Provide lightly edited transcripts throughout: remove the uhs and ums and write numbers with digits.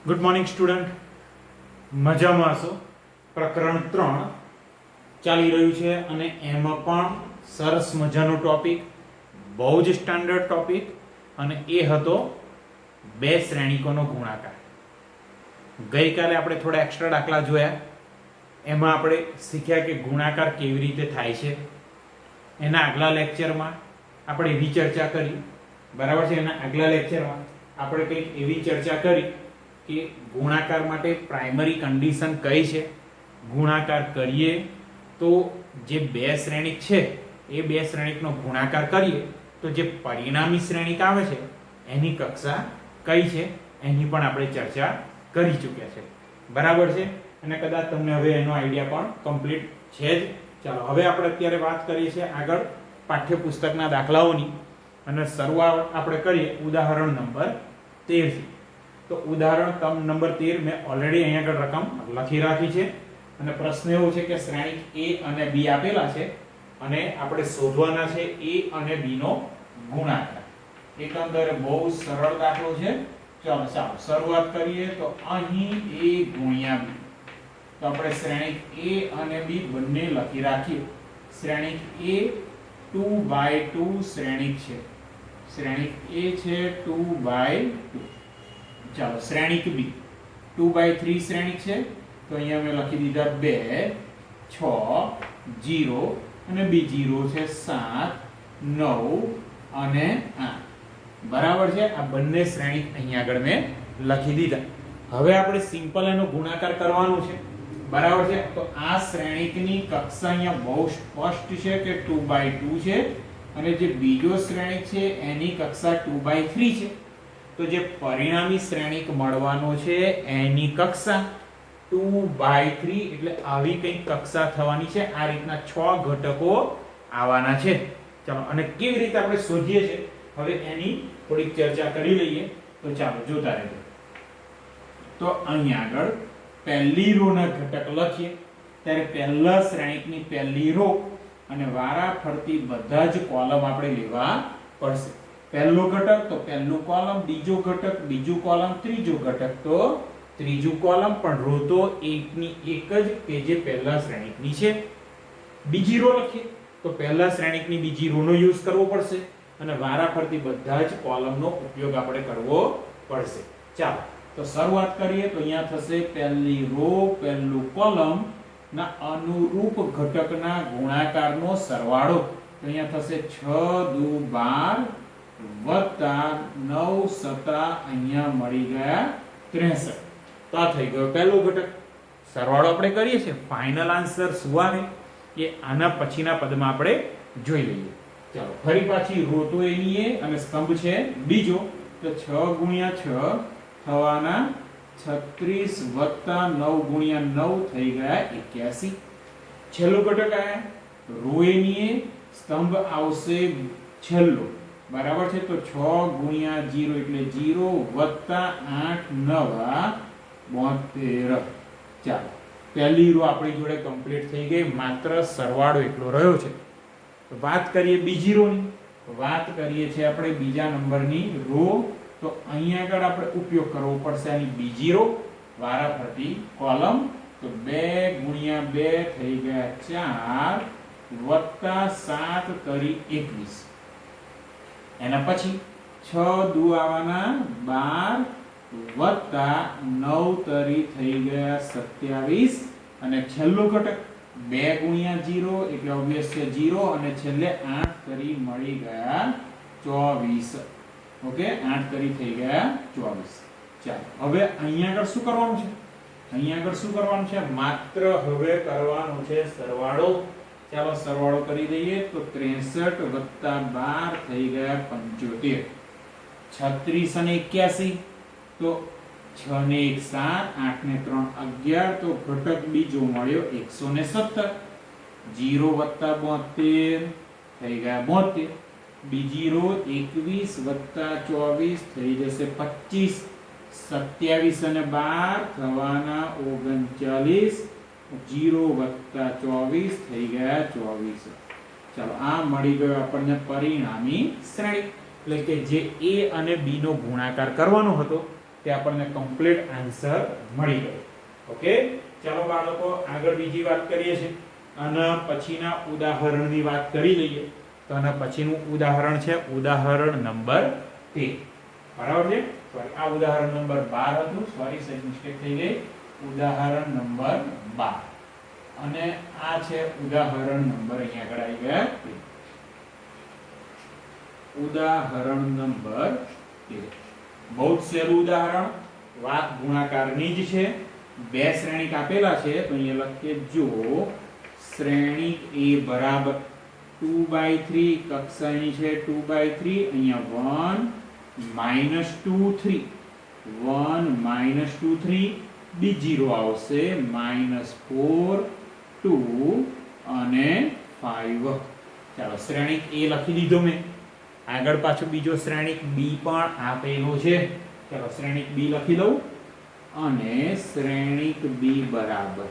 Good morning student, મજામાં છો? પ્રકરણ 3 ચાલી રહ્યું છે અને એમાં પણ સરસ મજાનો ટોપિક, બહુ જ સ્ટાન્ડર્ડ ટોપિક, અને એ હતો બે શ્રેણિકોનો ગુણાકાર. ગઈકાલે આપણે થોડા એક્સ્ટ્રા દાખલા જોયા, એમાં આપણે શીખ્યા કે ગુણાકાર કેવી રીતે થાય છે. એના આગલા લેક્ચરમાં આપણે એવી ચર્ચા કરી, બરાબર છે. એના આગલા લેક્ચરમાં આપણે કંઈક એવી ચર્ચા કરી કે ગુણાકાર માટે પ્રાઇમરી કન્ડિશન કઈ છે. ગુણાકાર કરીએ તો જે બે શ્રેણિક છે એ બે શ્રેણિકનો ગુણાકાર કરીએ તો જે પરિણામી શ્રેણિક આવે છે એની કક્ષા કઈ છે એની પણ આપણે ચર્ચા કરી ચૂક્યા છે, બરાબર છે. અને કદાચ તમને હવે એનો આઈડિયા પણ કમ્પ્લીટ છે જ. ચાલો હવે આપણે અત્યારે વાત કરીએ છીએ આગળ પાઠ્યપુસ્તકના દાખલાઓની, અને શરૂઆત આપણે કરીએ ઉદાહરણ નંબર 13 થી. તો ઉદાહરણ નંબર 13 મેં ઓલરેડી અહીંયા આગળ રકમ લખી રાખી છે, અને પ્રશ્ન એવો છે કે શ્રેણિક A અને B આપેલા છે અને આપણે શોધવાના છે A અને B નો ગુણાકાર. એકંદરે બહુ સરળ દાખલો છે. ચાલો શરૂઆત કરીએ. તો અહીં A ગુણ્યા B, તો આપણે શ્રેણિક A અને B બંને લખી રાખીએ. શ્રેણિક A 2/2 શ્રેણિક છે. શ્રેણિક A છે 2/2. ચાલો શ્રેણિક B 2/3 શ્રેણિક છે, તો અહીંયા મેં લખી દીધા 2 6 0 અને બીજી રો છે 7 9 અને 8, બરાબર છે. આ બંને શ્રેણિક અહીંયા આગળ મેં લખી દીધા. હવે આપણે સિમ્પલ એનો ગુણાકાર કરવાનો છે, બરાબર છે. તો આ શ્રેણિકની કક્ષા અહીંયા બહુ સ્પષ્ટ છે કે 2/2 છે, અને જે બીજો શ્રેણિક છે એની કક્ષા 2/3 છે. તો જે પરિણામી શ્રેણિક મળવાનો છે એની કક્ષા 2/3, એટલે આવી કંઈક કક્ષા થવાની છે. આ રીતના 6 ઘટકો આવવાના છે. ચાલો, અને કેવી રીતે આપણે શોધીએ છીએ હવે એની થોડીક ચર્ચા કરી લઈએ. તો ચાલો જોતા રહેજો. તો અહીંયા આગળ પહેલી રો ના ઘટક લખીએ ત્યારે પહેલા શ્રેણિકની પહેલી રો અને વારા ફરતી બધા જ કોલમ આપણે લેવા પડશે. પહેલો ઘટક તો પહેલું કોલમ, બીજો ઘટક બીજું કોલમ, ત્રીજો ઘટક તો ત્રીજું કોલમ, પણ રો તો એકની એક જ કે જે પહેલા શ્રેણિકની છે. બીજી રો લખીએ તો પહેલા શ્રેણિકની બીજી રો નો યુઝ કરવો પડશે અને વારા ફરતી બધા જ કોલમનો ઉપયોગ આપણે કરવો પડશે. ચાલો તો શરૂઆત કરીએ. તો અહીંયા થશે પહેલી રો પહેલું કોલમ ના અનુરૂપ ઘટકના ગુણાકારનો સરવાળો. તો અહીંયા થશે 6 દુ 12 વત્તા 9 સતા અહીંયા મળી ગયા 63. તો આ થઈ ગયો પહેલો ઘટક. સરવાળો આપણે કરીએ છીએ, ફાઇનલ આન્સર શું આવે એ આના પછીના પદમાં આપણે જોઈ લઈએ. ચાલો ફરી પાછી રો તો એની એ અને સ્તંભ છે બીજો. તો 6 ગુણ્યા 6 થવાના 36 વત્તા 9 ગુણ્યા 9 થઈ ગયા 81. છેલ્લો ઘટક આયા રો એની એ, સ્તંભ આવશે છેલ્લો, બરાબર છે. તો 6 ગુણ્યા 0 એટલે 0 વત્તા 8 9 72. ચાલો પહેલી રો આપણી જોડે કમ્પ્લીટ થઈ ગઈ, માત્ર સરવાળો એટલો રહ્યો છે. વાત કરીએ બીજી રો ની. વાત કરીએ છીએ આપણે બીજા નંબરની રો. તો અહીંયા આગળ આપણે ઉપયોગ કરવો પડશે આની બીજી રો, વારા ફરતી કોલમ. તો 2 ગુણ્યા 2 થઈ ગયા 4 વત્તા 7 તરી 21. એના પછી 6 દુ આવવાના 12 વત્તા 9 તરી થઈ ગયા 27. અને છેલ્લો ઘટક 2 ગુણ્યા 0 એટલે ઓબ્વિયસ છે 0, અને છેલ્લે 8 તરી મળી ગયા 24. ઓકે, 8 તરી થઈ ગયા 24. ચાલો હવે અહીંયા આગળ શું કરવાનું છે? અહીંયા આગળ શું કરવાનું છે? માત્ર હવે કરવાનું છે સરવાળો. ચાલો સરવાળો કરી દઈએ. તો 63 વત્તા 12 થઈ ગયા 75. 36 અને 81, તો 6 ને 1 7, 8 ને 3 11, તો ઘટક બીજો મળ્યો 117. 0 વત્તા 72 થઈ ગયા 72. બીજી રો 21 વત્તા 24 થઈ જશે 25. 27 અને 12 થવાના 39. 0 વત્તા 24 થઈ ગયા 24. ચાલો આ મળી ગયો આપણને પરિણામી શ્રેણિક, એટલે કે જે A અને B નો ગુણાકાર કરવાનો હતો તે આપણને કમ્પ્લીટ આન્સર મળી ગયો. ઓકે, ચાલો બાળકો આગળ બીજી વાત કરીએ છીએ અને પછીના ઉદાહરણની વાત કરી લઈએ. તો આના પછીનું ઉદાહરણ છે ઉદાહરણ નંબર 13. બરાબર છે? સોરી, આ ઉદાહરણ નંબર 12 હતું. સોરી, સહી મિસ્ટેક થઈ ગઈ. ઉદાહરણ નંબર 12 અને આ છે ઉદાહરણ નંબર, અહીંયા આગળ આવી ગયા, ઉદાહરણ નંબર 13. બહુ જ સહેલું ઉદાહરણ, વાત ગુણાકારની જ છે. બે શ્રેણીક આપેલા છે તો અહીંયા લખીએ, જો શ્રેણીક a બરાબર 2/3, કક્ષાની છે 2/3, અહીંયા 1 - 2 3, 1 - 2 3, બીજી રો આવશે -4 2 અને 5. ચાલો, શ્રેણીક a લખી દીધો મેં. આગળ પાછો બીજો શ્રેણીક b પણ આપેલો છે. ચાલો, શ્રેણીક b લખી દઉં અને શ્રેણીક b બરાબર,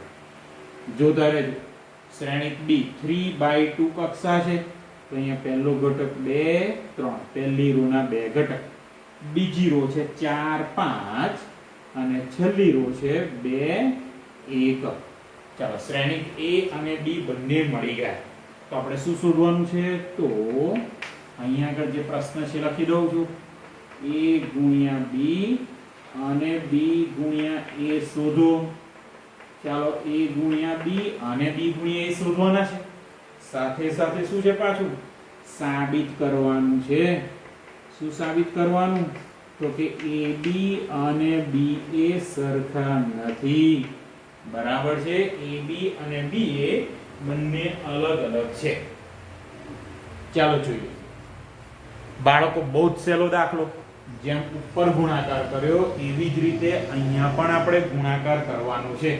જોતા રહેજો, શ્રેણીક b 3/2 કક્ષા છે તો અહીંયા પહેલો ઘટક 2 3, પહેલી રો ના બે ઘટક, બીજી રો છે 4 5 અને છેલ્લી રો છે 2 1. ચાલો, શ્રેણીક a અને b બંને મળી ગયા. તો આપણે શું શોધવાનું છે? તો અહીંયા આગળ જે પ્રશ્ન છે લખી દઉં છું, a ગુણ્યા b અને b ગુણ્યા a શોધો. ચાલો, a ગુણ્યા b અને b ગુણ્યા a શોધવાના છે. સાથે સાથે શું છે પાછું? સાબિત કરવાનું છે. શું સાબિત કરવાનું? તો કે ab અને ba સરખા નથી. બરાબર છે? ab અને ba બંને અલગ અલગ છે. ચાલો જોઈએ. બાળકો, બહુ જ સહેલો દાખલો. જેમ ઉપર ગુણાકાર કર્યો એવી જ રીતે અહીંયા પણ આપણે ગુણાકાર કરવાનો છે.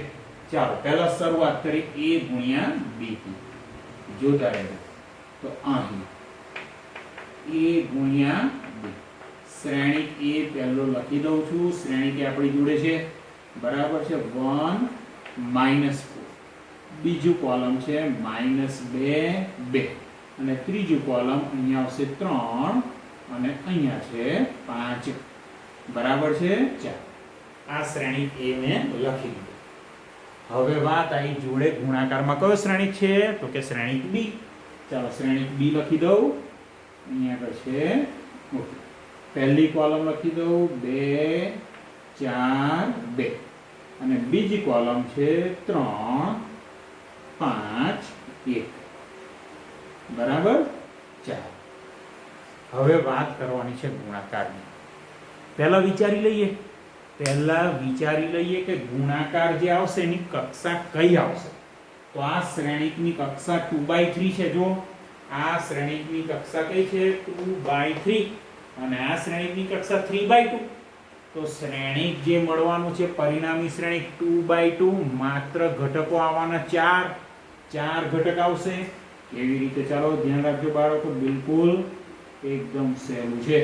ચાલો, પહેલા શરૂઆત કરી a ગુણ્યા b થી. જોતા રહેજો. તો અહીં a ગુણ્યા b, શ્રેણીક a પહેલો લખી દઉં છું. શ્રેણીક a આપણી જોડે છે, બરાબર છે, 1 - 4. બીજું કોલમ છે -2 2 અને ત્રીજું કોલમ અહીંયા આવશે 3 અને અહીંયા છે 5. બરાબર છે? ચાલો, આ શ્રેણીક a મેં લખી દીધું. હવે વાત આવી જોડે ગુણાકારમાં કયો શ્રેણીક છે? તો કે શ્રેણીક b. ચાલો, શ્રેણીક b લખી દઉં. અહીંયા આગળ છે, ઓકે, પહેલી કોલમ લખી દઉં 2 4 2 અને બીજી કોલમ છે 3 5 1. બરાબર? ચાલો, હવે વાત કરવાની છે ગુણાકારની. પહેલા વિચારી લઈએ કે ગુણાકાર જે આવશે એની કક્ષા કઈ આવશે. તો આ શ્રેણીકની કક્ષા 2/3 છે. જો આ શ્રેણીકની કક્ષા કઈ છે? 2/3 અને આ શ્રેણીકની કક્ષા 3/2. તો શ્રેણીક જે મળવાનું છે પરિણામી શ્રેણીક 2/2, માત્ર ઘટકો આવવાના 4 ઘટક આવશે. કેવી રીતે? ચાલો ધ્યાન રાખજો બાળકો, બિલકુલ એકદમ સહેલું છે.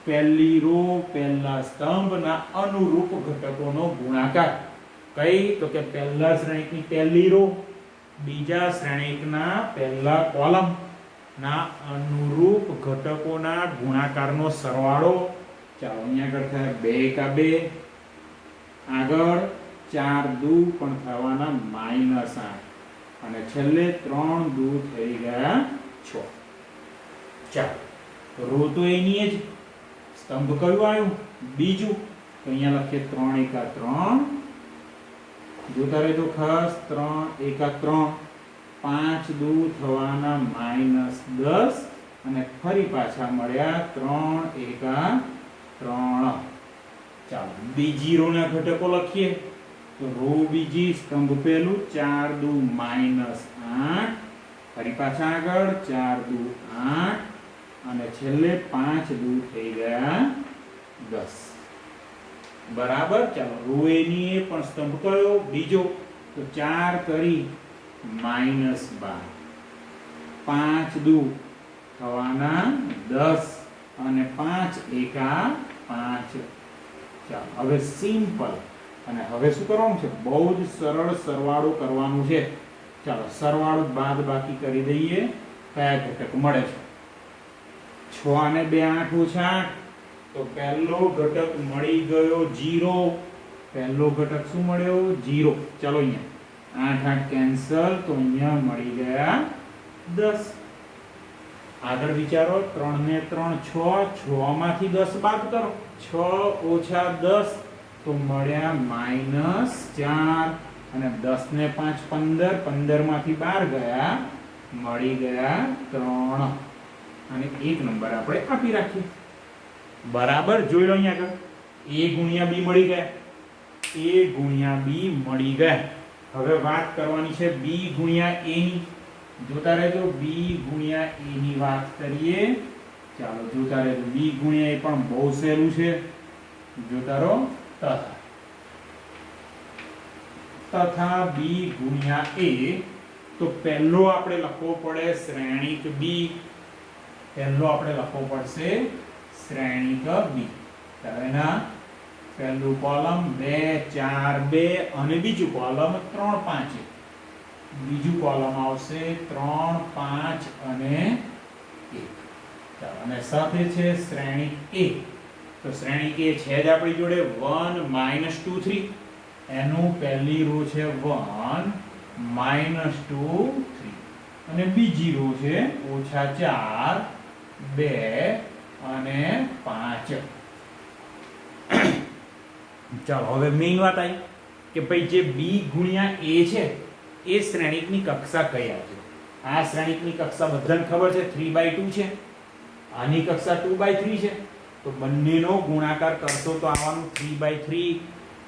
પહેલી રો પહેલા સ્તંભના અનુરૂપ ઘટકોનો ગુણાકાર. કઈ? તો કે પહેલા શ્રેણીકની પહેલી રો, બીજા શ્રેણીકના પહેલા કોલમ ના અનુરૂપ ઘટકોના ગુણાકારનો સરવાળો. ચાલો, અહીંયા આગળ થાય 2 × 2, આગળ 4 × 2 પણ થવાના -8 અને છેલ્લે 3 × 2 થઈ ગયા 6. ચાલો, રો તો એની જ, સ્તંભ કયું આવ્યું? બીજું. તો અહીંયા લખીએ 3 × 3. જોતા રહેજો ખાસ, 3 × 3, 5 × 2 થવાના -10 અને ફરી પાછા મળ્યા 3 × 3. ચાલો, બીજી રો ના ઘટકો લખીએ. તો રો બીજી, સ્તંભ પહેલું, 4 × 2 -8, ફરી પાછા આગળ 4 × 2 8 અને છેલ્લે 5 × 2 થઈ ગયા 10. બરાબર? ચાલો, રો એની એ પણ સ્તંભ કયો? બીજો. તો 4 કરી -12, 5 × 2 થવાના 10 અને 5 × 5. ચાલો, હવે સિમ્પલ. અને હવે શું કરવાનું છે? બહુ જ સરળ સરવાળો કરવાનું છે. ચાલો, સરવાળો બાદ બાકી કરી દઈએ. કયા ઘટક મળે છે? 6 અને 2 8 × 8, તો પહેલો ઘટક મળી ગયો 0. પહેલો ઘટક શું મળ્યો? 0. ચલો અહીંયા 8 8 કેન્સલ, તો અહીંયા મળી ગયા 10. આગળ વિચારો, 3 ને 3 6, 6 માંથી 10 બાદ કરો, 6 ઓછા 10 તો મળ્યા -4, અને 10 ને 5 15, 15 માંથી 12 ગયા, મળી ગયા 3. અને એક નંબર આપણે આપી રાખીએ. બરાબર, જોઈ લો અહીંયા આગળ a ગુણ્યા b મળી ગયા, a ગુણ્યા b મળી ગયા. હવે વાત કરવાની છે b ગુણ્યા a ની. જોતા રહેજો, b ગુણ્યા a ની વાત કરીએ. ચાલો જોતા રહેજો, b ગુણ્યા a પણ બહુ સહેલું છે. જોતા રહો. તથા b ગુણ્યા a, તો પહેલો આપણે લખવો પડે શ્રેણિક b. પહેલો આપણે લખવો પડશે શ્રેણિક b. એના પહેલું કોલમ 2 4 2, અને બીજું કોલમ 3 5. બીજું કોલમ આવશે 3 5 અને 1. ચાલો, અને સાથે છે શ્રેણિક a. તો શ્રેણિક a છે જ આપણી જોડે 1 2 3. એનું પહેલી રો છે 1 2 3, અને બીજી રો છે -4 2 અને 5. ચાલો, હવે મેઇન વાત આવી કે ભાઈ જે b ગુણ્યા a છે એ શ્રેણિકની કક્ષા કયા છે. આ શ્રેણિકની કક્ષા બધાને ખબર છે 3/2 છે. આની કક્ષા 2/3 છે. તો બંનેનો ગુણાકાર કરશો તો આવવાનું 3/3.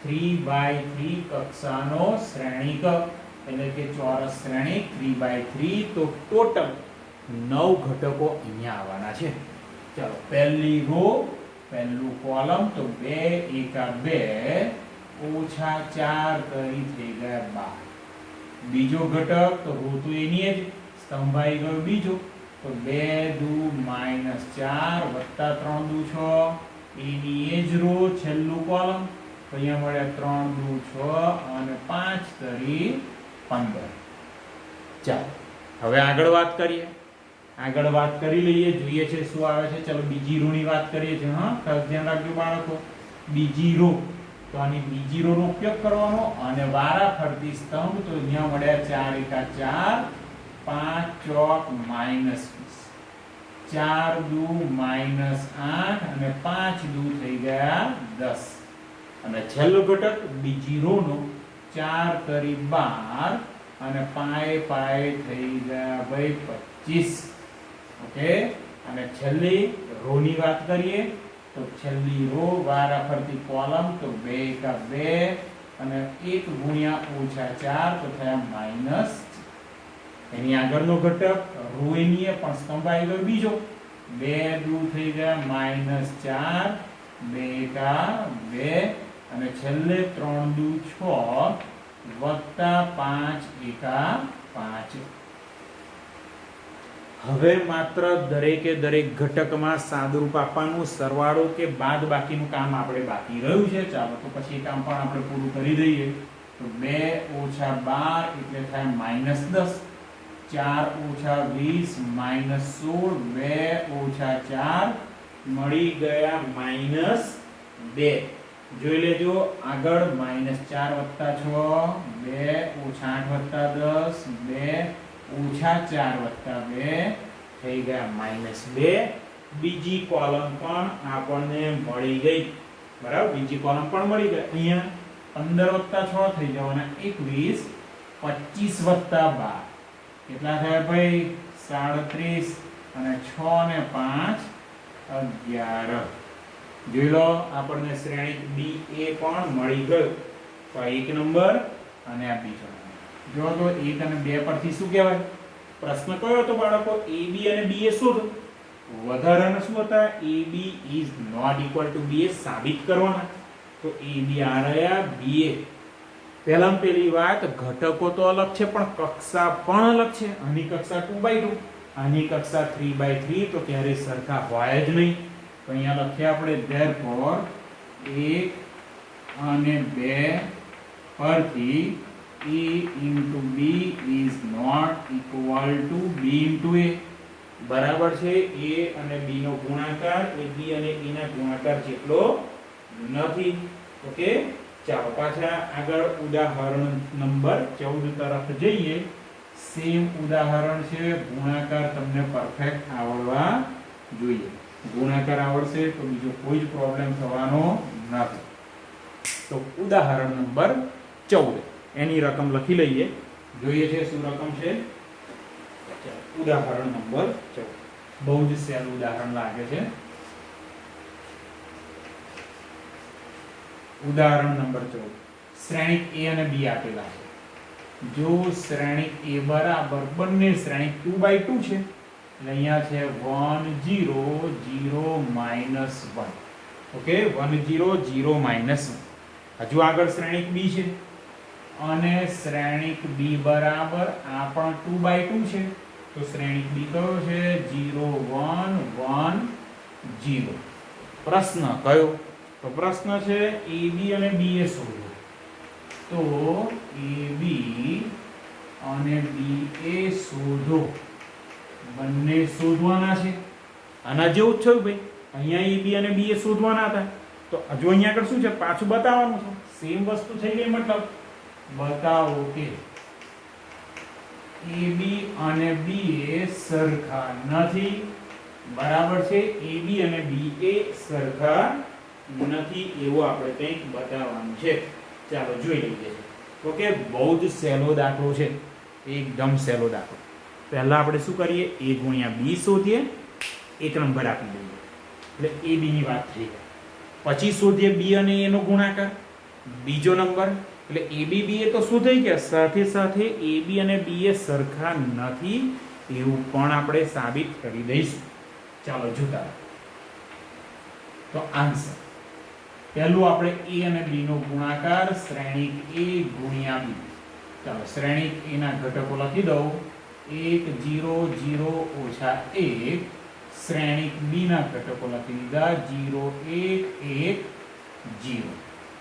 3/3 કક્ષાનો શ્રેણિક, એટલે કે ચોરસ શ્રેણિક 3/3. તો ટોટલ 9 ઘટકો અહીંયા આવવાના છે. ચાલો, પહેલી રો, પહેલું કોલમ, તો 2 એકા 2 ઓછા 4 કરી થઈ ગયા 12. બીજો ઘટક, તો રો તો એની જ, સ્તંભ આવી ગયો બીજો, તો 2 દુ -4 વત્તા 3 દુ 6, એની એ જ રો, છેલ્લું કોલમ, તો અહીંયા મળ્યા 3 દુ 6 અને 5 તરી 15. ચાલો, હવે આગળ વાત કરીએ. આગળ વાત કરી લઈએ, જોઈએ છે શું આવે છે. ચલો, બીજી રો ની વાત કરીએ છીએ. હા, ખાસ ધ્યાન રાખજો બાળકો. બીજી રો, તો આની બીજી રો નો ઉપયોગ કરવાનો, અને વારાફરતી સ્તંભ, તો અહીંયા મળ્યા 4 એકા 4, 5 ચોક -20, 4 દુ -8, અને 5 દુ થઈ ગયા 10. અને છેલ્લો ઘટક બીજી રો નો 4 તરી 12, અને પાય પાય થઈ ગયા ભાઈ 25. ઓકે, અને છેલ્લી રો ની વાત કરીએ, તો છેલ્લી રો વારાફરતી કોલમ, તો 2 એકા 2, અને 1 ગુણ્યા -4, તો થયા માઈનસ. એની આગળનો ઘટક રો એની પણ સ્તંભ આવી ગયો બીજો, 2 દુ થઈ ગયા -4, 2 એકા 2, અને છેલ્લે 3 દુ 6 વત્તા 5 એકા 5. હવે માત્ર દરેકે દરેક ઘટકમાં સાદુરૂપ આપવાનું, સરવાળો કે બાદ બાકીનું કામ આપણે બાકી રહ્યું છે. ચાલો, તો પછી એ કામ પણ આપણે પૂરું કરી દઈએ. તો 2 ઓછા 12 એટલે થાય -10, 4 ઓછા 20 -16, 2 ઓછા 4 મળી ગયા -2. જોઈ લેજો આગળ, -4 વત્તા 6, 2 ઓછા 8 વત્તા 10, 2 ઓછા 4 વત્તા 2 થઈ ગયા -2. બીજી કોલમ પણ આપણને મળી ગઈ. બરાબર, બીજી કોલમ પણ મળી ગઈ. અહીંયા 15 વત્તા 6 થઈ જવાના 21, 25 વત્તા 12 કેટલા થયા ભાઈ? 37, અને 6 ને 5 11. જોઈ લો, આપણને શ્રેણિક b a પણ મળી ગયો. તો આ એક નંબર અને આ બીજો નંબર. જો તો 1 અને 2 પરથી શું કહેવાય? પ્રશ્ન કયો હતો બાળકો? ab અને ba શોધો. વધારાના શું હતા? ab is not equal to ba સાબિત કરવાના. તો ab આ રહ્યા, ba પહેલામાં પહેલી વાત, ઘટકો તો અલગ છે પણ કક્ષા પણ અલગ છે. આની કક્ષા 2/2, આની કક્ષા 3/3, તો ક્યારે સરખા હોય જ નહીં. તો અહીંયા લખીએ આપણે therefore 1 અને 2 પરથી a into b is not equal to b into a. બરાબર છે a અને b નો ગુણાકાર એ b અને a ના ગુણાકાર જેટલો નથી. ઓકે, ચાલો પાછા આગળ ઉદાહરણ નંબર 14 તરફ જઈએ. સેમ ઉદાહરણ છે, ગુણાકાર તમને પરફેક્ટ આવડવા જોઈએ. ગુણાકાર આવડશે તો બીજો કોઈ જ પ્રોબ્લેમ થવાનો નથી. તો ઉદાહરણ નંબર 14 એની રકમ લખી લઈએ, જોઈએ છે શું રકમ છે. ઉદાહરણ નંબર 14 બહુ જ સહેલું ઉદાહરણ લાગે છે. ઉદાહરણ નંબર 14 શ્રેણિક a અને b આપેલા છે. જો શ્રેણિક a બરાબર બંને શ્રેણિક 2/2 છે એટલે અહીંયા છે 1 0 0 -1. ઓકે, 1 0 0 -1. હજુ આગળ શ્રેણિક b છે અને શ્રેણિક b બરાબર આ પણ 2/2 છે તો શ્રેણિક b કયો છે 0 1 1 0. પ્રશ્ન કયો? તો પ્રશ્ન છે ab અને ba શોધો. તો ab અને ba શોધો, બંને શોધવાના છે. આના જેવું જ થયું ભાઈ, અહીંયા ab અને ba શોધવાના હતા તો હજુ અહીંયા આગળ શું છે, પાછું બતાવવાનું છે. સેમ વસ્તુ થઈ ગઈ, મતલબ બતાવો કે AB અને BA સરખા નથી. બરાબર છે, AB અને BA સરખા નથી એવું આપણે કંઈક બતાવવાનું છે. ચાલો જોઈ લઈએ. ઓકે, બહુ જ સહેલો દાખલો છે, એકદમ સહેલો દાખલો. પહેલા આપણે શું કરીએ, A ગુણ્યા B શોધીએ, એક નંબર આપી દઈએ એટલે AB ની વાત થઈ ગઈ. પછી શોધીએ B અને A નો ગુણાકાર, બીજો નંબર. એટલે AB BA તો શું થઈ ગયા, સાથે સાથે AB અને BA સરખા નથી એવું પણ આપણે સાબિત કરી દઈશું. ચાલો જોતા. તો આન્સર પહેલું આપણે A અને B નો ગુણાકાર શ્રેણિક A ગુણ્યા B. ચાલો શ્રેણિક A ના ઘટકો લખી દઉં, 1 0 0 - 1. શ્રેણિક B ના ઘટકો લખી દીધા 0 1 1 0.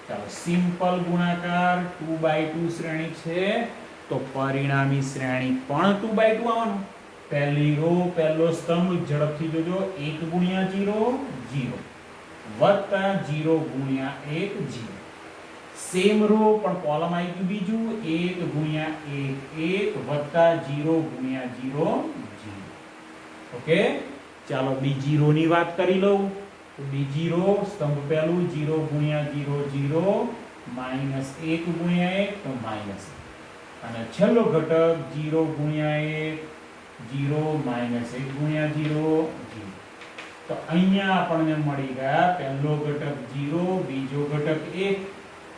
ચાલો સિમ્પલ ગુણાકાર 2/2 શ્રેણિક છે તો પરિણામી શ્રેણિક પણ 2/2 આવવાનું. પહેલી રો પહેલો સ્તંભ ઝડપથી જોજો, 1 ગુણ્યા 0 0 વત્તા 0 ગુણ્યા 1 0. સેમ રો પણ કોલમ આવી ગયું બીજું, 1 ગુણ્યા 1 1 વત્તા 0 ગુણ્યા 0 0. ઓકે, ચાલો બીજી રો ની વાત કરી લઉં. તો બીજી રો સ્તંભ પહેલું 0 ગુણ્યા 0 0 -1 ગુણ્યા 1 તો માઈનસ, અને છેલ્લો ઘટક 0 ગુણ્યા 1 0 -1 ગુણ્યા 0 0. તો અહીંયા આપણને મળી ગયા પહેલો ઘટક 0, બીજો ઘટક 1,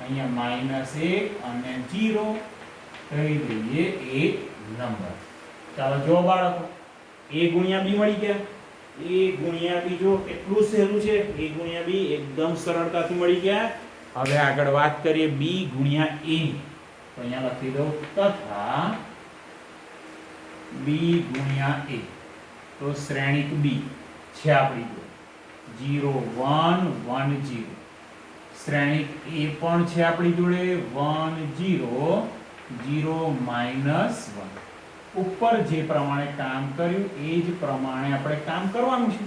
અહીંયા -1 અને 0, કહી દઈએ એક નંબર. ચાલો જો બાળકો A ગુણ્યા B મળી ગયા. A ગુણ્યા B જો કેટલું સહેલું છે, A ગુણ્યા B એકદમ સરળતાથી મળી ગયા. હવે આગળ વાત કરીએ B ગુણ્યા A. તો અહીંયા લખી દઉં તથા B ગુણ્યા A. તો શ્રેણિક B છે આપણી જોડે 0 1 1 0. શ્રેણિક A પણ છે આપણી જોડે 1 0 0 -1. ઉપર જે પ્રમાણે કામ કર્યું એ જ પ્રમાણે આપણે કામ કરવાનું છે.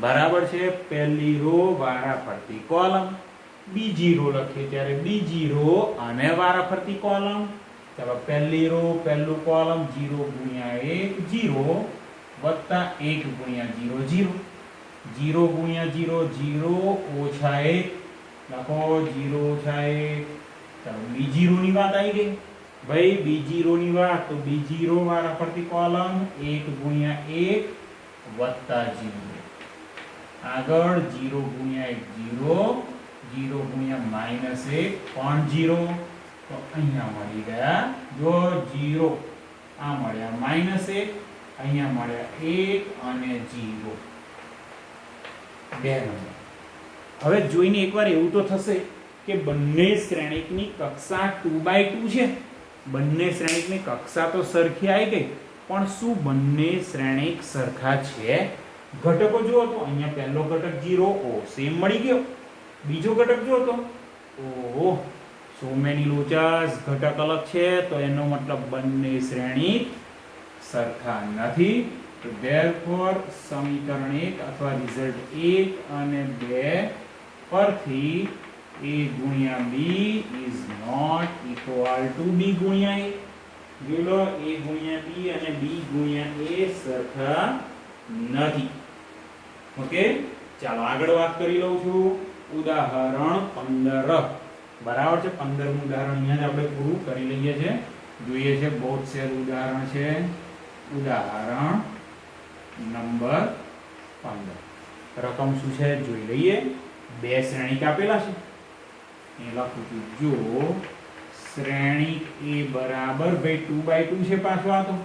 બરાબર છે, પહેલી રો વારાફરતી કોલમ, બીજી રો લખીએ ત્યારે બીજી રો અને વારાફરતી કોલમ. ચાલો પહેલી રો પહેલું કોલમ 0 ગુણ્યા 1 0 વત્તા 1 ગુણ્યા 0 0. 0 ગુણ્યા 0 0 ઓછા 1 લખો 0 ઓછા 1. ચાલો બીજી રો ની વાત આવી ગઈ ભાઈ. બીજી રો ની વાત, તો બીજી રો વારાફરતી કોલમ 1 ગુણ્યા 1 વત્તા 0. આગળ 0 ગુણ્યા 1 0 0 ગુણ્યા -1 પણ 0. તો અહીંયા મળી ગયા જો 0, આ મળ્યા -1, અહીંયા મળ્યા 1 અને 0, બે નંબર. હવે જોઈને એકવાર એવું તો થશે કે બંને શ્રેણિકની કક્ષા 2/2 છે. બંને શ્રેણિકની કક્ષા તો સરખી આવી ગઈ, પણ શું બંને શ્રેણિક સરખા છે? ઘટકો જુઓ તો અહીંયા પહેલો ઘટક 0, ઓ સેમ મળી ગયો. બીજો ઘટક જુઓ તો ઓ સો મેની લોચસ, ઘટક અલગ છે તો એનો મતલબ બંને શ્રેણિક સરખા નથી. તો therefore સમીકરણ 1 અથવા રિઝલ્ટ 1 અને 2 પરથી a ગુણ્યા b is not equal to b ગુણ્યા a. જોઈ લો, a ગુણ્યા b અને b ગુણ્યા a સરખા નથી. ઓકે, ચાલો આગળ વાત કરી લઉં છું. ઉદાહરણ 15. બરાબર છે, 15મું ઉદાહરણ અહીંયા જ આપણે પૂરું કરી લઈએ છીએ. જોઈએ છે બહુ સેલ ઉદાહરણ છે. ઉદાહરણ નંબર 15. રકમ શું છે જોઈ લઈએ. બે શ્રેણિક આપેલા છે. એ લખું છું, જો શ્રેણિક a બરાબર ભાઈ 2/2 છે, પાછો આ તો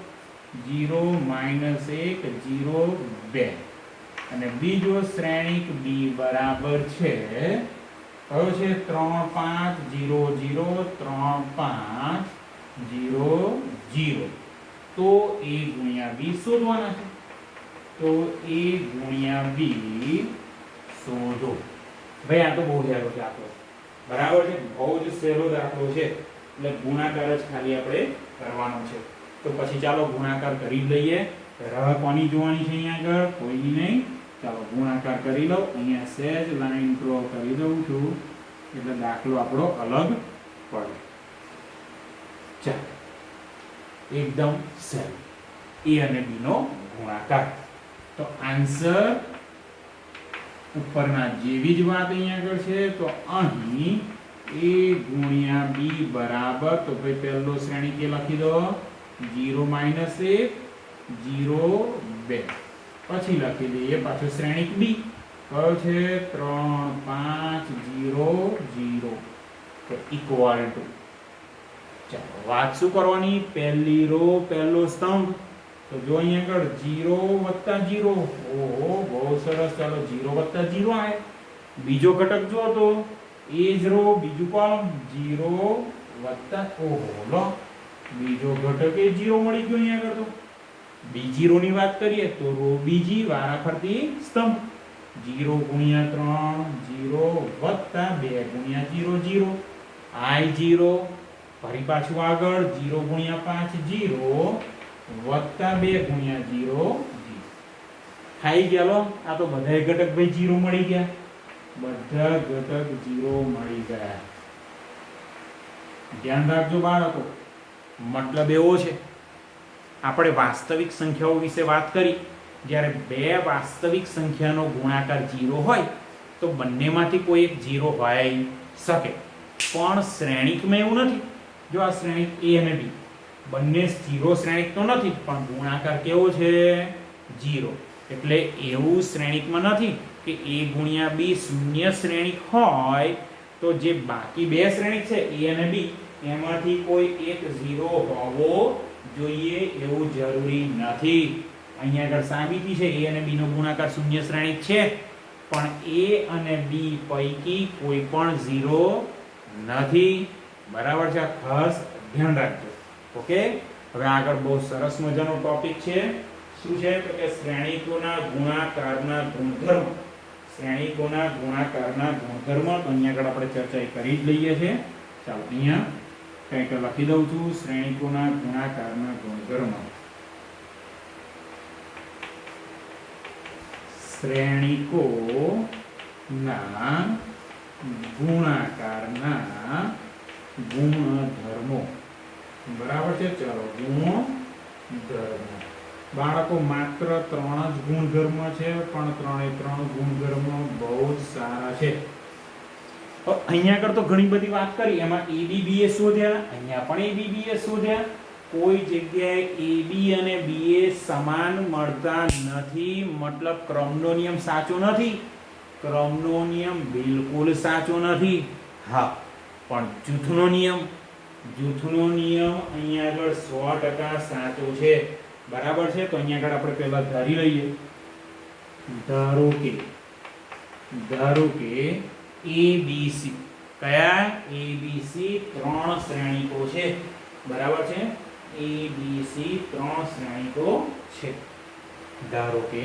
0 -1 0 2, અને બીજો શ્રેણિક b બરાબર છે કયો છે 3 5 0 0 3 5 0 0. તો a ગુણ્યા b શોધવાના છે. તો a ગુણ્યા b શોધો. ભાઈ આ તો બહુ સહેલો છે આખો. બરાબર છે, બહુ જ સહેલો દાખલો છે. એટલે ગુણાકાર જ ખાલી આપણે કરવાનો છે. તો પછી ચાલો ગુણાકાર કરી લઈએ. રાહ કોની જોવાની છે અહીંયા આગળ? કોઈની નહીં. ચાલો ગુણાકાર કરી લો. અહીંયા સહેજ લાઈન ડ્રો કરી દઉં છું એટલે દાખલો આપણો અલગ પડે. ચાલો, એકદમ સહેલો. a અને b નો ગુણાકાર. તો આન્સર ઉપરના જેવી જ વાત અહીંયા આગળ છે. તો અહીં a ગુણ્યા b બરાબર, તો ભાઈ પહેલો શ્રેણિક એ લખી દો 0 -1 0 2. પછી લખી દઈએ પાછો શ્રેણિક b કયો છે 3 5 0 0. તો ઇક્વલ ટુ, ચાલો વાત શું કરવાની? પહેલી રો પહેલો સ્તંભ. તો જો અહીંયા આગળ 0 + 0. ઓહો, બહુ સરસ. ચાલો 0 + 0 આવે. બીજો ઘટક જો તો એ જ રો બીજું કોલમ 0 + ઓહો લો, બીજો ઘટક એ 0 મળી ગયો અહીંયા આગળ. તો બીજી રો ની વાત કરીએ તો રો બીજી વારાફરતી સ્તંભ 0 × 3 0 + 2 × 0 0 i 0. ફરી પાછું આગળ 0 × 5 0 + 2 × 0 0. ખાઈ ગયા લો. આ તો બધા ઘટક ભાઈ 0 મળી ગયા. બધા ઘટક 0 મળી ગયા. ધ્યાન રાખજો બાળકો. મતલબ એવો છે, આપણે વાસ્તવિક સંખ્યાઓ વિશે વાત કરી. જ્યારે બે વાસ્તવિક સંખ્યાનો ગુણાકાર 0 હોય તો બંનેમાંથી કોઈ એક 0 હોય શકે. પણ શ્રેણિકમાં એવું નથી. જો આ શ્રેણિક a અને b બંને 0 શ્રેણિક તો નથી, પણ ગુણાકાર કેવો છે 0. એટલે એવું શ્રેણિકમાં નથી કે a ગુણ્યા b શૂન્ય શ્રેણિક હોય તો જે બાકી બે શ્રેણિક છે a અને b એમાંથી કોઈ એક 0 હોવો જોઈએ એવું જરૂરી નથી. અહીંયા આગળ સાબિતી છે a અને b નો ગુણાકાર શૂન્ય શ્રેણિક છે, પણ a અને b પૈકી કોઈ પણ 0 નથી. બરાબર છે, ખાસ ધ્યાન રાખજો. ઓકે, હવે આગળ બહુ સરસ મજાનો ટોપિક છે. શું છે? તો કે શ્રેણિકોના ગુણાકારના ગુણધર્મ. શ્રેણિકોના ગુણાકારના ગુણધર્મ. તો અહીંયા આગળ આપણે ચર્ચા કરી જ લઈએ છીએ. ચાલો અહીંયા કંઈક લખી દઉં છું. શ્રેણિકોના ગુણાકારના ગુણધર્મ. શ્રેણિકોના ગુણાકારના ગુણધર્મો. બરાબર છે. ચાલો ગુણધર્મો. બાળકો માત્ર 3 જ ગુણધર્મ છે, પણ 3 ગુણધર્મ બહુ જ સારા છે. અહીંયા આગળ તો ઘણી બધી વાત કરી. એમાં ABBA શોધ્યા, અહીંયા પણ ABBA શોધ્યા. કોઈ જગ્યાએ AB અને BA સમાન મળતા નથી. મતલબ ક્રમનો નિયમ સાચો નથી. ક્રમનો નિયમ બિલકુલ સાચો નથી. હા, પણ જૂથનો નિયમ અહીંયા આગળ 100% સાચો છે. બરાબર છે. તો અહીંયા આગળ આપણે પહેલા ધારી લઈએ. ધારો કે ABC. કયા? ABC 3 શ્રેણિકો છે. બરાબર છે. ABC 3 શ્રેણિકો છે. ધારો કે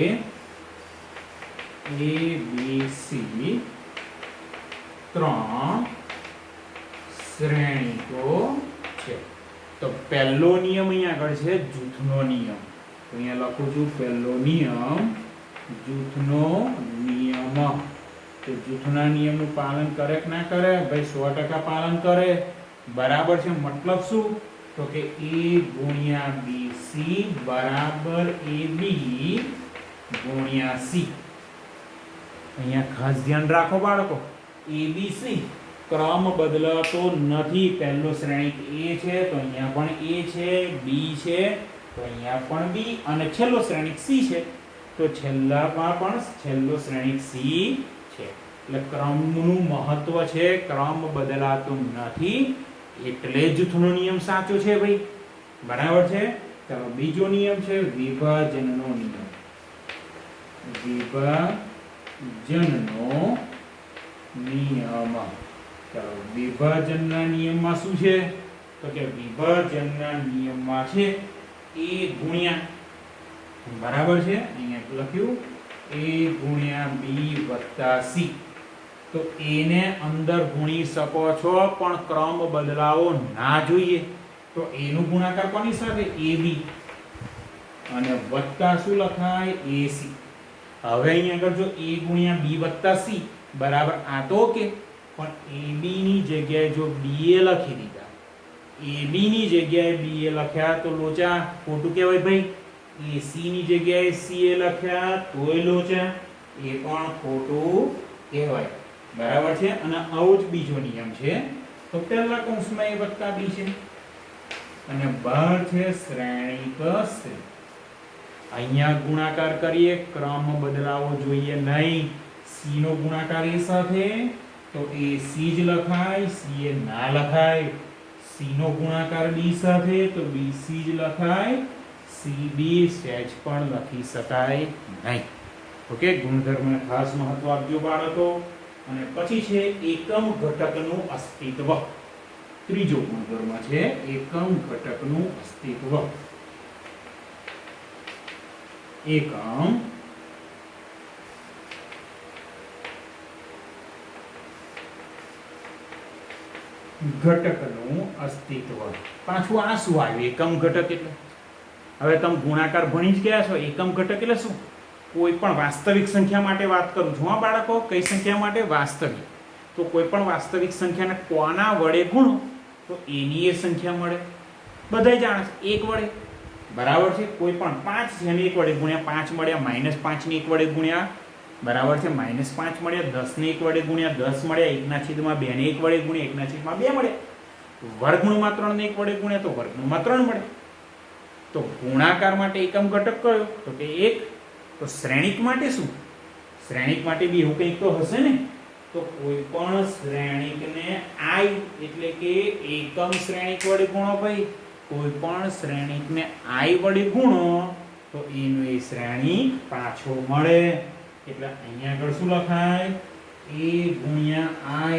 ABC 3 શ્રેણિકો છે. તો પહેલો નિયમ અહીંયા આગળ છે જૂથનો નિયમ. તો અહીંયા લખું છું પહેલો નિયમ જૂથનો નિયમ। તો જૂથના નિયમનું પાલન કરે કે ના કરે? ભાઈ 100% પાલન કરે। બરાબર છે। મતલબ શું? તો કે A ગુણ્યા BC બરાબર AB ગુણ્યા C। અહીંયા ખાસ ધ્યાન રાખો બાળકો, ABC ક્રમ બદલાતો નથી। પહેલો શ્રેણિક A છે તો અહીંયા પણ A છે, B છે તો અહીંયા પણ B, અને છેલ્લો શ્રેણિક C છે તો છેલ્લામાં પણ છેલ્લો શ્રેણિક C છે। એટલે ક્રમનું મહત્વ છે, ક્રમ બદલાતો નથી, એટલે જૂથનો નિયમ સાચો છે ભાઈ। બરાબર છે। ચાલો બીજો નિયમ છે વિભાજનનો નિયમ। વિભાજનનો નિયમ। ચાલો વિભાજનના નિયમમાં શું છે? તો કે વિભાજનના નિયમમાં છે A ગુણ્યા, બરાબર છે, અહીંયા લખ્યું A ગુણ્યા B વત્તા C। તો A ને અંદર ગુણી શકો છો પણ ક્રમ બદલાવો ના જોઈએ। તો A નું ગુણાકાર કોની સાથે? AB, અને વત્તા શું લખાય? AC। હવે અહીંયા આગળ જો A ગુણ્યા B વત્તા C બરાબર આ તો ઓકે, પણ AB ની જગ્યાએ જો BA લખી દીધા, AB ની જગ્યાએ BA લખ્યા તો લોચા, ખોટું કહેવાય ભાઈ। AC ની જગ્યાએ CA લખ્યા તોય લોચા, એ પણ ખોટું કહેવાય। બરાબર છે। અને આવો જ બીજો નિયમ છે। તો પહેલા કૌંસમાં A વત્તા B છે અને બહાર છે શ્રેણિક શ્રેણી। અહીંયા ગુણાકાર કરીએ, ક્રમ બદલાવો જોઈએ નહીં। C નો ગુણાકાર A સાથે તો AC જ લખાય, CA ના લખાય। C નો ગુણાકાર B સાથે તો BC જ લખાય, CB સહેજ પણ લખી શકાય નહીં। ઓકે, ગુણધર્મને ખાસ મહત્વ આપજો બાળકો। અને પછી છે એકમ ઘટકનું અસ્તિત્વ। ત્રીજો ગુણધર્મ છે એકમ ઘટકનું અસ્તિત્વ। એકમ ઘટકનું અસ્તિત્વ। પાછું આ શું આવ્યું? એકમ ઘટક એટલે હવે તમે ગુણાકાર ભણી જ ગયા છો। એકમ ઘટક એટલે શું? કોઈ પણ વાસ્તવિક સંખ્યા માટે વાત કરું છું હા બાળકો। કઈ સંખ્યા માટે? વાસ્તવિક। તો કોઈ પણ વાસ્તવિક સંખ્યાને કોના વડે ગુણો તો એની એ સંખ્યા મળે। બધાય જાણે છે 1 વડે, બરાબર છે। કોઈ પણ 5 છે ને 1 વડે ગુણ્યા 5 મળ્યા, -5 ને 1 વડે ગુણ્યા, બરાબર છે, -5 મળ્યા, 10 ને 1 વડે ગુણ્યા 10 મળ્યા, 1/2 ને 1 વડે ગુણ્યા 1/2 મળ્યા, વર્ગમૂળમાં 3 ને 1 વડે ગુણ્યા તો વર્ગમૂળમાં 3 મળે। તો ગુણાકાર માટે એકમ ઘટક કયો? તો કે 1। તો શ્રેણિક માટે શું? શ્રેણિક માટે બી એવું કંઈક તો હશે ને। તો કોઈ પણ શ્રેણિકને I એટલે કે એકમ શ્રેણિક વડે ગુણો ભાઈ। કોઈ પણ શ્રેણિકને I વડે ગુણો તો એનો એ શ્રેણિક પાછો મળે। એટલે અહીંયા આગળ શું લખાય? A ગુણ્યા I,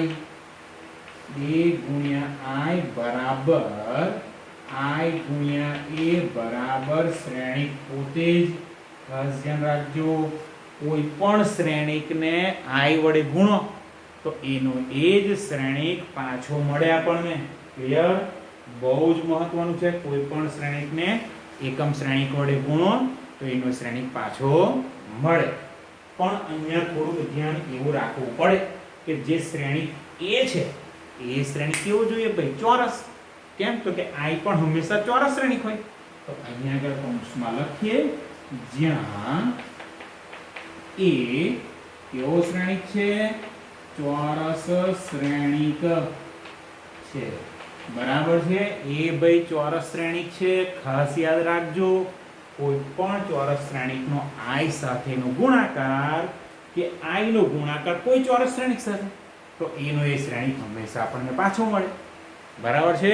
A ગુણ્યા I બરાબર I ગુણ્યા A બરાબર શ્રેણિક પોતે જ। ખાસ ધ્યાન રાખજો, કોઈ પણ શ્રેણિકને I વડે ગુણો તો એનો એ જ શ્રેણિક પાછો મળે આપણને। ક્લિયર? બહુ જ મહત્વનું છે। કોઈ પણ શ્રેણિકને એકમ શ્રેણિક વડે ગુણો તો એનો શ્રેણિક પાછો મળે। પણ અહીંયા થોડું ધ્યાન એવું રાખવું પડે કે જે શ્રેણિક A છે એ શ્રેણિક કેવો જોઈએ ભાઈ? ચોરસ। કેમ? તો કે I પણ હંમેશા ચોરસ શ્રેણિક હોય। તો અહીંયા આગળ કૌંસમાં લખીએ જ્યાં A કેવો શ્રેણિક છે? ચોરસ શ્રેણિક છે। બરાબર છે। A ભાઈ ચોરસ શ્રેણિક છે। ખાસ યાદ રાખજો, કોઈ પણ ચોરસ શ્રેણિકનો I સાથેનો ગુણાકાર કે I નો ગુણાકાર કોઈ ચોરસ શ્રેણિક સાથે તો એનો એ શ્રેણિક હંમેશા આપણને પાછો મળે। બરાબર છે।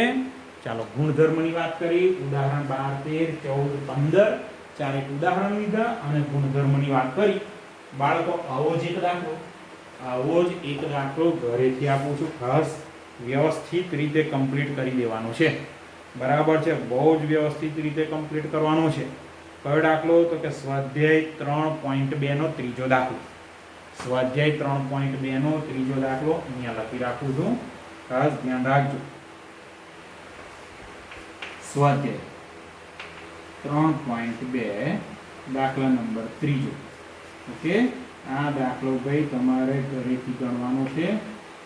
ચાલો ગુણધર્મની વાત કરી। ઉદાહરણ 12, 13, 14, 15 ચારેક ઉદાહરણ લીધા અને ગુણધર્મની વાત કરી। બાળકો આવો જ એક દાખલો ઘરેથી આપું છું। ખાસ વ્યવસ્થિત રીતે કમ્પ્લીટ કરી દેવાનો છે। બરાબર છે। બહુ જ વ્યવસ્થિત રીતે કમ્પ્લીટ કરવાનો છે। કયો દાખલો? તો કે સ્વાધ્યાય 3.2 નો ત્રીજો દાખલો। સ્વાધ્યાય 3.2 નો ત્રીજો દાખલો અહીંયા લખી રાખું છું। ખાસ ધ્યાન રાખજો। સ્વાધ્યાય 3.2 દાખલા નંબર 3. ઓકે, આ દાખલો ભાઈ તમારે ઘરેથી ગણવાનો છે.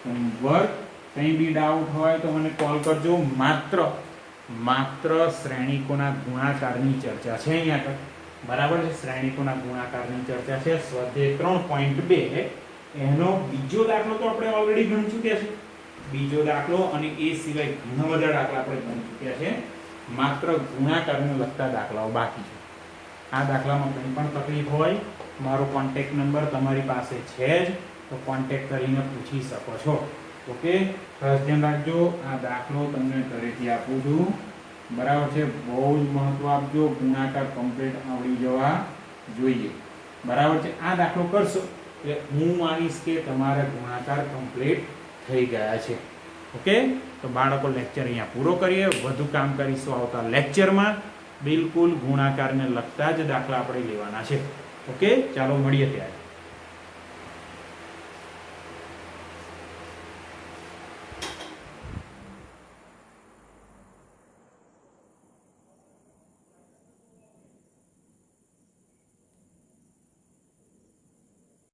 હોમવર્ક કંઈ બી ડાઉટ હોય તો મને કોલ કરજો. માત્ર શ્રેણિકોના ગુણાકારની ચર્ચા છે અહીંયા આગળ. બરાબર છે, શ્રેણિકોના ગુણાકારની ચર્ચા છે. સ્વાધ્યાય 3.2 એનો બીજો દાખલો તો આપણે ઓલરેડી ગણી ચૂક્યા છે. બીજો દાખલો અને એ સિવાય ઘણા બધા દાખલા આપણે ગણી ચૂક્યા છે. માત્ર ગુણાકારને લગતા દાખલાઓ બાકી છે. આ દાખલામાં કંઈ પણ તકલીફ હોય, મારો કોન્ટેક્ટ નંબર તમારી પાસે છે જ, તો કોન્ટેક્ટ કરીને પૂછી શકો છો. ઓકે, ખાસ ધ્યાન રાખજો. આ દાખલો તમને ઘરેથી આપું છું. બરાબર છે, બહુ જ મહત્વ આપજો. ગુણાકાર કમ્પ્લીટ આવડી જવા જોઈએ. બરાબર છે, આ દાખલો કરશો એટલે હું માનીશ કે તમારા ગુણાકાર કમ્પ્લીટ થઈ ગયા છે. ઓકે, તો બાળકો લેક્ચર અહીંયા પૂરો કરીએ. વધુ કામ કરીશું આવતા લેક્ચરમાં. બિલકુલ ગુણાકારને લગતા જ દાખલા આપણે લેવાના છે. ઓકે, ચાલો મળીએ ત્યારે.